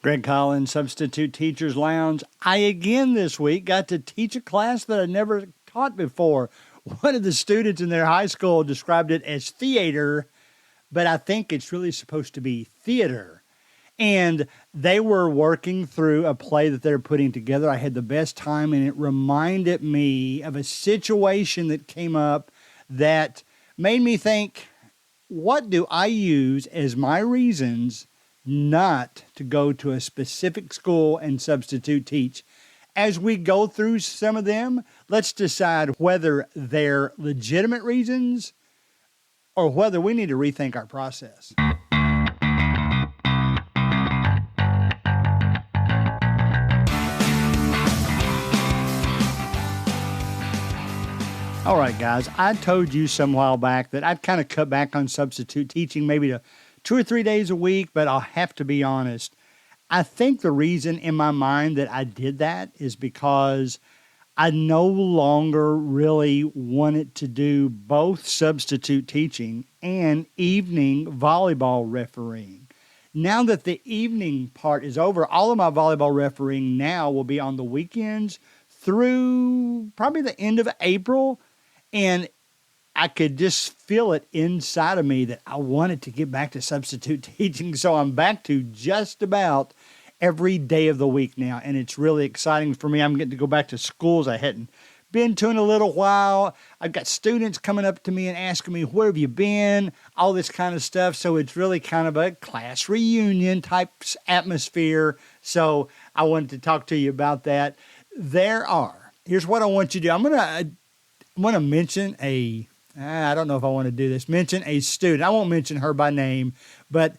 Greg Collins, Substitute Teachers Lounge. I again this week got to teach a class that I never taught before. One of the students in their high school described it as theater, but I think it's really supposed to be theater. And they were working through a play that they're putting together. I had the best time, and it reminded me of a situation that came up that made me think, what do I use as my reasons not to go to a specific school and substitute teach? As we go through some of them, let's decide whether they're legitimate reasons or whether we need to rethink our process. All right, guys, I told you some while back that I'd kind of cut back on substitute teaching maybe to 2 or 3 days a week, but I'll have to be honest. I think the reason in my mind that I did that is because I no longer really wanted to do both substitute teaching and evening volleyball refereeing. Now that the evening part is over, all of my volleyball refereeing now will be on the weekends through probably the end of April. And I could just feel it inside of me that I wanted to get back to substitute teaching. So I'm back to just about every day of the week now. And it's really exciting for me. I'm getting to go back to schools I hadn't been to in a little while. I've got students coming up to me and asking me, where have you been? All this kind of stuff. So it's really kind of a class reunion type atmosphere. So I wanted to talk to you about that. Here's what I want you to do. I'm going to mention I don't know if I want to do this, mention a student. I won't mention her by name, but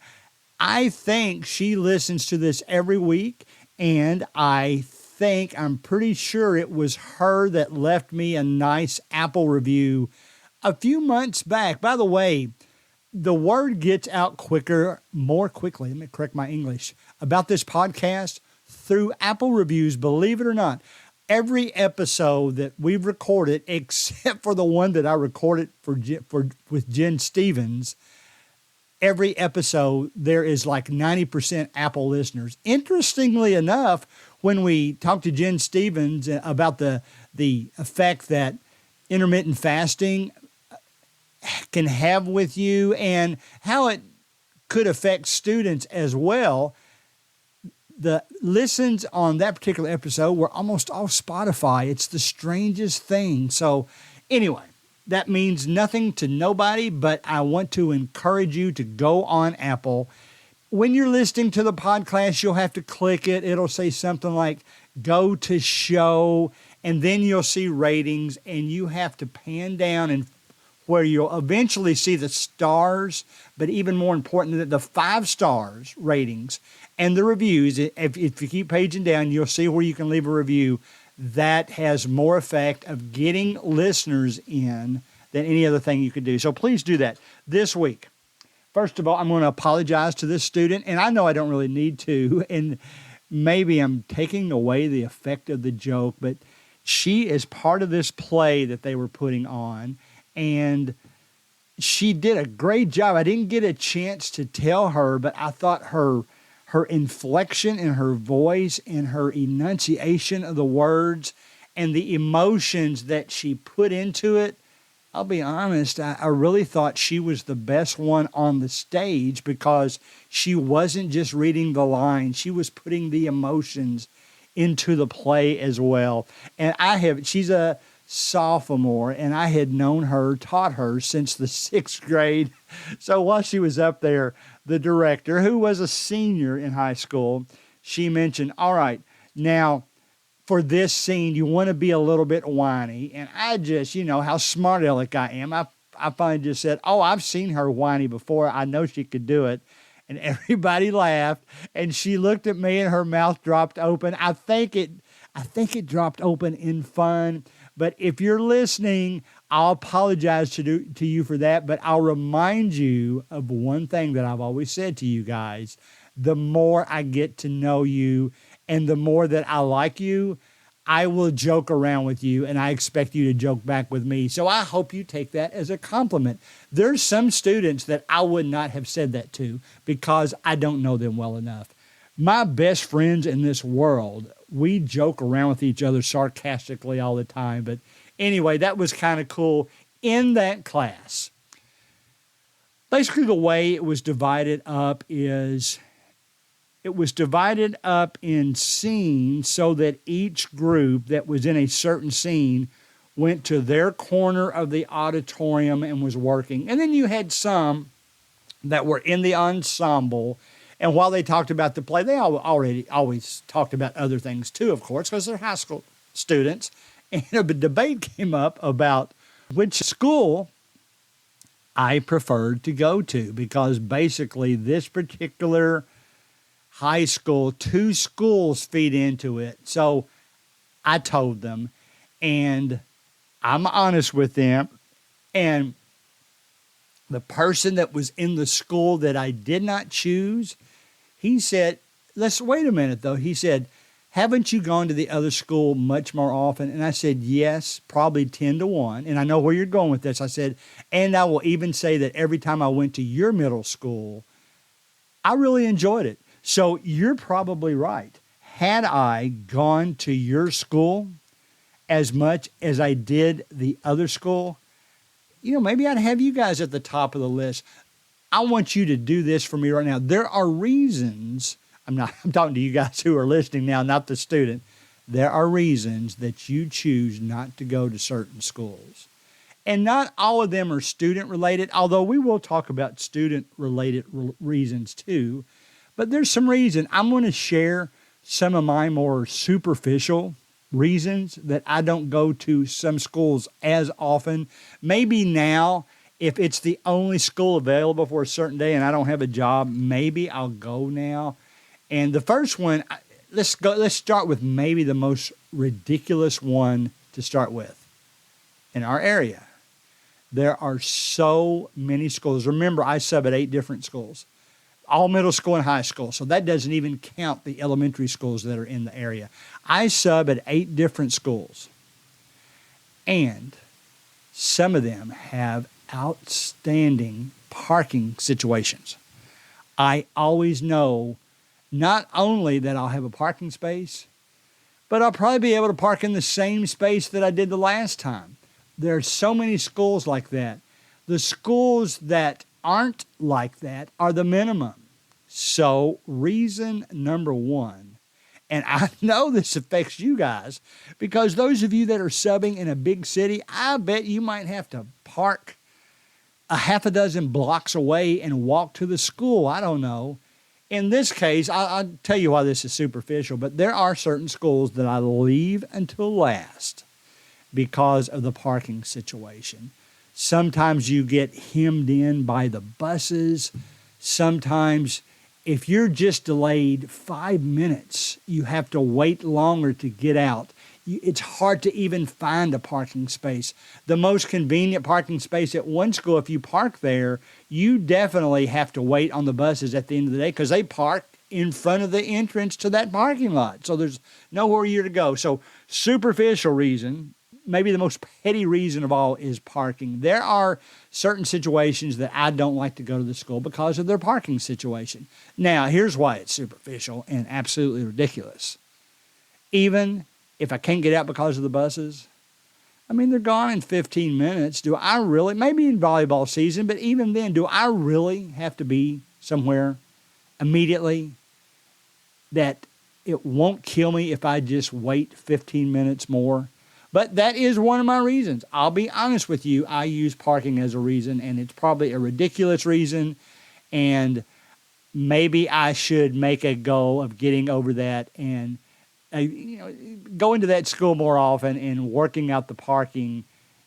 I think she listens to this every week, and I'm pretty sure it was her that left me a nice Apple review a few months back. By the way, the word gets out more quickly, let me correct my English, about this podcast through Apple reviews, believe it or not. Every episode that we've recorded, except for the one that I recorded with Jen Stevens, every episode there is like 90% Apple listeners. Interestingly enough, when we talked to Jen Stevens about the effect that intermittent fasting can have with you and how it could affect students as well, the listens on that particular episode were almost all Spotify. It's the strangest thing. So anyway, that means nothing to nobody, but I want to encourage you to go on Apple. When you're listening to the podcast, you'll have to click it. It'll say something like, go to show, and then you'll see ratings, and you have to pan down and where you'll eventually see the stars, but even more important, the 5 stars ratings and the reviews. If you keep paging down, you'll see where you can leave a review. That has more effect of getting listeners in than any other thing you could do. So please do that this week. First of all, I'm going to apologize to this student, and I know I don't really need to, and maybe I'm taking away the effect of the joke, but she is part of this play that they were putting on, and she did a great job. I didn't get a chance to tell her, but I thought her inflection in her voice and her enunciation of the words and the emotions that she put into it, I'll be honest, I really thought she was the best one on the stage because she wasn't just reading the lines. She was putting the emotions into the play as well. And she's a sophomore, and I had taught her since the 6th grade. So while she was up there, the director, who was a senior in high school, she mentioned, all right, now for this scene, you want to be a little bit whiny. And I just, how smart aleck I am. I finally just said, oh, I've seen her whiny before. I know she could do it. And everybody laughed, and she looked at me and her mouth dropped open. I think it dropped open in fun. But if you're listening, I'll apologize to you for that, but I'll remind you of one thing that I've always said to you guys. The more I get to know you and the more that I like you, I will joke around with you, and I expect you to joke back with me. So I hope you take that as a compliment. There's some students that I would not have said that to because I don't know them well enough. My best friends in this world, we joke around with each other sarcastically all the time. But anyway, that was kind of cool in that class. Basically, the way it was divided up is it was divided up in scenes so that each group that was in a certain scene went to their corner of the auditorium and was working. And then you had some that were in the ensemble. And while they talked about the play, they always talked about other things too, of course, because they're high school students. And a debate came up about which school I preferred to go to, because basically this particular high school, two schools feed into it. So I told them, and I'm honest with them. And the person that was in the school that I did not choose, he said, let's wait a minute though. He said, haven't you gone to the other school much more often? And I said, yes, probably 10 to 1. And I know where you're going with this. I said, and I will even say that every time I went to your middle school, I really enjoyed it. So you're probably right. Had I gone to your school as much as I did the other school, maybe I'd have you guys at the top of the list. I want you to do this for me right now. There are reasons. I'm talking to you guys who are listening now, not the student. There are reasons that you choose not to go to certain schools. And not all of them are student related, although we will talk about student related reasons too. But there's some reason. I'm going to share some of my more superficial reasons that I don't go to some schools as often. Maybe now, if it's the only school available for a certain day and I don't have a job, maybe I'll go now. And the first one, let's start with maybe the most ridiculous one to start with. In our area, there are so many schools. Remember, I sub at 8 different schools, all middle school and high school. So that doesn't even count the elementary schools that are in the area. I sub at 8 different schools, and some of them have outstanding parking situations. I always know not only that I'll have a parking space, but I'll probably be able to park in the same space that I did the last time. There are so many schools like that. The schools that aren't like that are the minimum. So reason number one, and I know this affects you guys, because those of you that are subbing in a big city, I bet you might have to park a half a dozen blocks away and walk to the school. I don't know. In this case, I'll tell you why this is superficial, but there are certain schools that I leave until last because of the parking situation. Sometimes you get hemmed in by the buses. Sometimes if you're just delayed 5 minutes, you have to wait longer to get out. It's hard to even find a parking space. The most convenient parking space at one school, if you park there, you definitely have to wait on the buses at the end of the day because they park in front of the entrance to that parking lot. So there's nowhere you're to go. So superficial reason, maybe the most petty reason of all, is parking. There are certain situations that I don't like to go to the school because of their parking situation. Now, here's why it's superficial and absolutely ridiculous. Even if I can't get out because of the buses, I mean, they're gone in 15 minutes. Do I really, maybe in volleyball season, but even then, do I really have to be somewhere immediately that it won't kill me if I just wait 15 minutes more? But that is one of my reasons. I'll be honest with you. I use parking as a reason, and it's probably a ridiculous reason. And maybe I should make a goal of getting over that and go into that school more often and working out the parking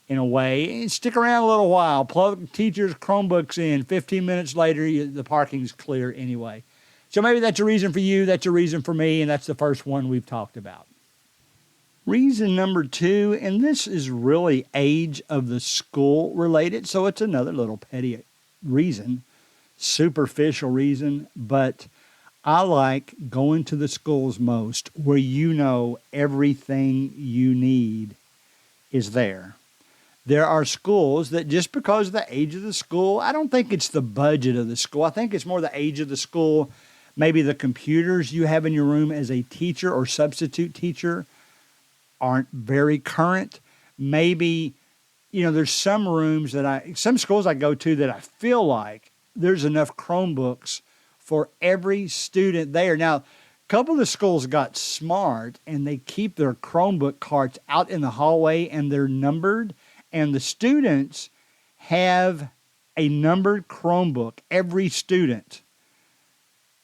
in a way. And stick around a little while. Plug teachers' Chromebooks in. 15 minutes later, the parking's clear anyway. So maybe that's a reason for you. That's a reason for me. And that's the first one we've talked about. Reason number 2, and this is really age of the school related, so it's another little petty reason, superficial reason, but I like going to the schools most where you know everything you need is there. There are schools that just because of the age of the school, I don't think it's the budget of the school, I think it's more the age of the school. Maybe the computers you have in your room as a teacher or substitute teacher aren't very current. Maybe, there's some rooms some schools I go to that I feel like there's enough Chromebooks for every student there. Now, a couple of the schools got smart and they keep their Chromebook carts out in the hallway and they're numbered, and the students have a numbered Chromebook. Every student,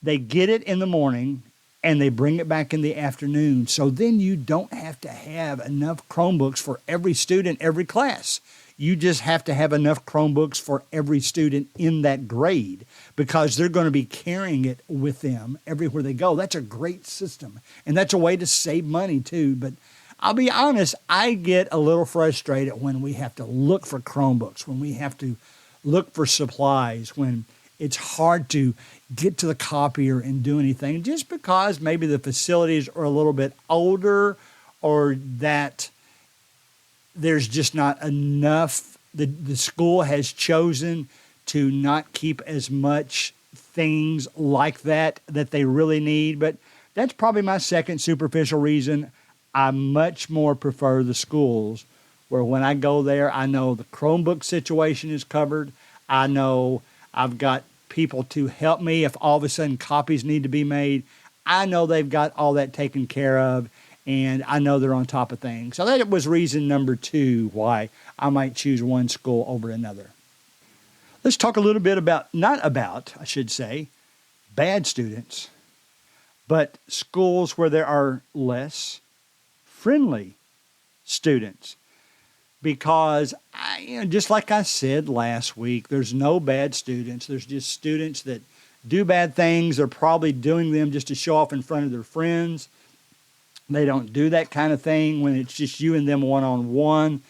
they get it in the morning and they bring it back in the afternoon. So then you don't have to have enough Chromebooks for every student, every class. You just have to have enough Chromebooks for every student in that grade because they're going to be carrying it with them everywhere they go. That's a great system. And that's a way to save money too. But I'll be honest, I get a little frustrated when we have to look for Chromebooks, when we have to look for supplies, when it's hard to get to the copier and do anything just because maybe the facilities are a little bit older or that there's just not enough. The school has chosen to not keep as much things like that they really need. But that's probably my second superficial reason. I much more prefer the schools where when I go there, I know the Chromebook situation is covered. I know I've got people to help me if all of a sudden copies need to be made. I know they've got all that taken care of, and I know they're on top of things. So that was reason number 2 why I might choose one school over another. Let's talk a little bit I should say, bad students, but schools where there are less friendly students. Because, just like I said last week, there's no bad students. There's just students that do bad things. They're probably doing them just to show off in front of their friends. They don't do that kind of thing when it's just you and them one-on-one.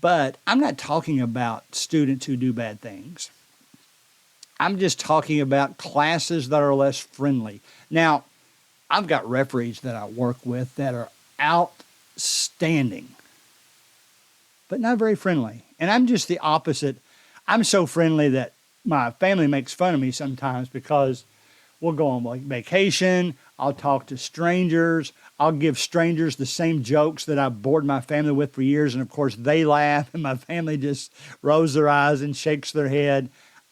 But I'm not talking about students who do bad things. I'm just talking about classes that are less friendly. Now, I've got referees that I work with that are outstanding, but not very friendly. And I'm just the opposite. I'm so friendly that my family makes fun of me sometimes because we'll go on vacation. I'll talk to strangers. I'll give strangers the same jokes that I've bored my family with for years. And of course, they laugh and my family just rolls their eyes and shakes their head.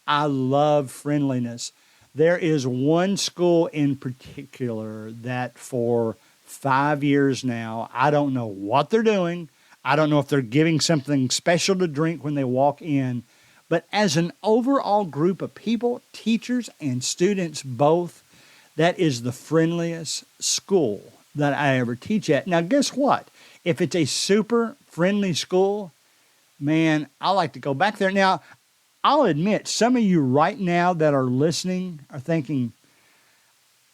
I love friendliness. There is one school in particular that for 5 years now, I don't know what they're doing. I don't know if they're giving something special to drink when they walk in, but as an overall group of people, teachers and students both, that is the friendliest school that I ever teach at. Now, guess what? If it's a super friendly school, man, I like to go back there. Now, I'll admit, some of you right now that are listening are thinking,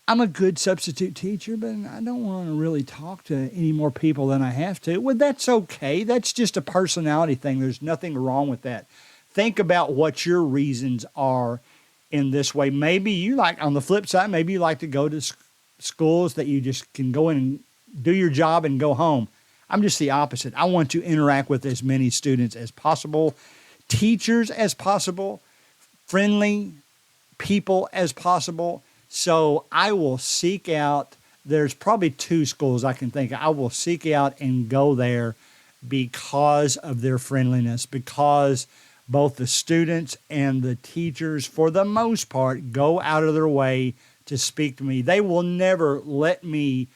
I'm a good substitute teacher, but I don't want to really talk to any more people than I have to. Well, that's okay. That's just a personality thing. There's nothing wrong with that. Think about what your reasons are in this way. Maybe you like, on the flip side, maybe you like to go to schools that you just can go in and do your job and go home. I'm just the opposite. I want to interact with as many students as possible, teachers as possible, friendly people as possible. So I will seek out, there's probably 2 schools I can think of. I will seek out and go there because of their friendliness, because both the students and the teachers, for the most part, go out of their way to speak to me. They will never let me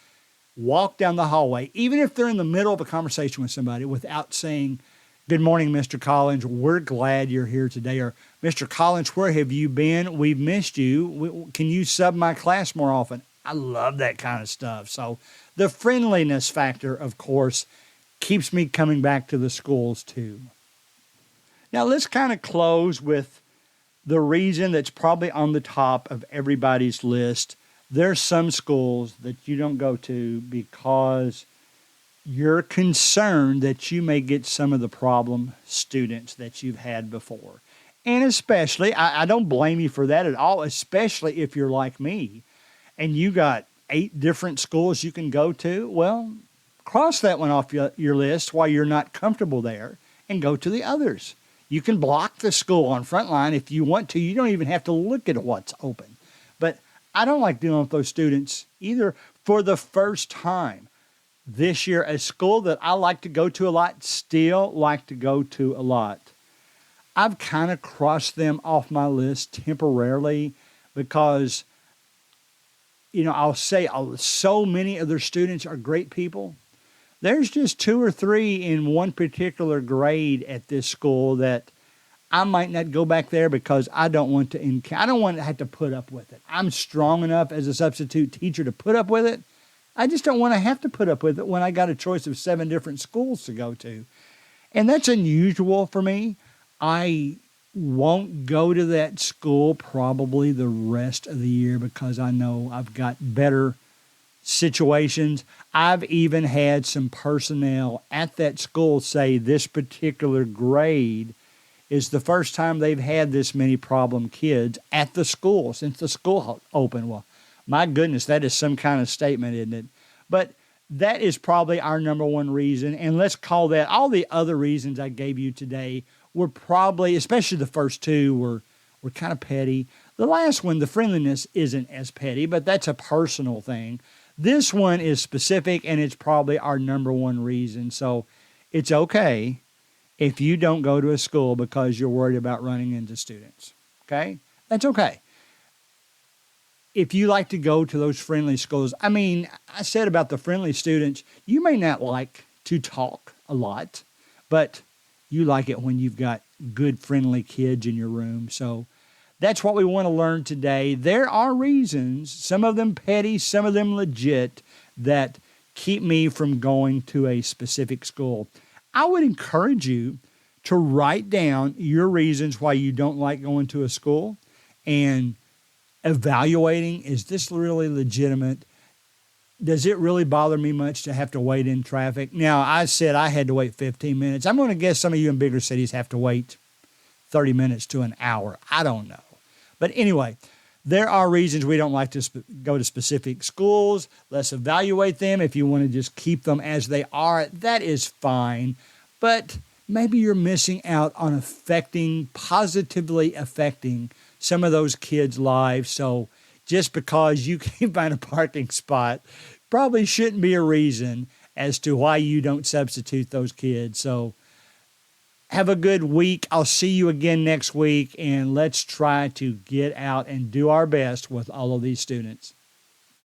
walk down the hallway, even if they're in the middle of a conversation with somebody, without saying, "Good morning, Mr. Collins. We're glad you're here today." Or, "Mr. Collins, where have you been? We've missed you. Can you sub my class more often?" I love that kind of stuff. So the friendliness factor, of course, keeps me coming back to the schools too. Now let's kind of close with the reason that's probably on the top of everybody's list. There's some schools that you don't go to because you're concerned that you may get some of the problem students that you've had before. And especially, I don't blame you for that at all, especially if you're like me and you got 8 different schools you can go to. Well, cross that one off your list while you're not comfortable there and go to the others. You can block the school on Frontline if you want to. You don't even have to look at what's open. But I don't like dealing with those students either for the first time this year. A school that I like to go to a lot, still like to go to a lot. I've kind of crossed them off my list temporarily because, I'll say so many of their students are great people. There's just two or three in one particular grade at this school that I might not go back there because I don't want to. I don't want to have to put up with it. I'm strong enough as a substitute teacher to put up with it. I just don't want to have to put up with it when I got a choice of 7 different schools to go to, and that's unusual for me. I won't go to that school probably the rest of the year because I know I've got better situations. I've even had some personnel at that school say this particular grade is the first time they've had this many problem kids at the school since the school opened. Well, my goodness, that is some kind of statement, isn't it? But that is probably our number one reason. And let's call that all the other reasons I gave you today were probably, especially the first two, were kind of petty. The last one, the friendliness, isn't as petty, but that's a personal thing. This one is specific, and it's probably our number one reason. So it's okay if you don't go to a school because you're worried about running into students. Okay? That's okay. If you like to go to those friendly schools, I said about the friendly students, you may not like to talk a lot, but you like it when you've got good, friendly kids in your room. So that's what we want to learn today. There are reasons, some of them petty, some of them legit, that keep me from going to a specific school. I would encourage you to write down your reasons why you don't like going to a school and evaluating, is this really legitimate? Does it really bother me much to have to wait in traffic? Now, I said I had to wait 15 minutes. I'm going to guess some of you in bigger cities have to wait 30 minutes to an hour. I don't know. But anyway, there are reasons we don't like to go to specific schools. Let's evaluate them. If you want to just keep them as they are, that is fine. But maybe you're missing out on positively affecting some of those kids' lives. So just because you can't find a parking spot probably shouldn't be a reason as to why you don't substitute those kids. So have a good week. I'll see you again next week, and let's try to get out and do our best with all of these students.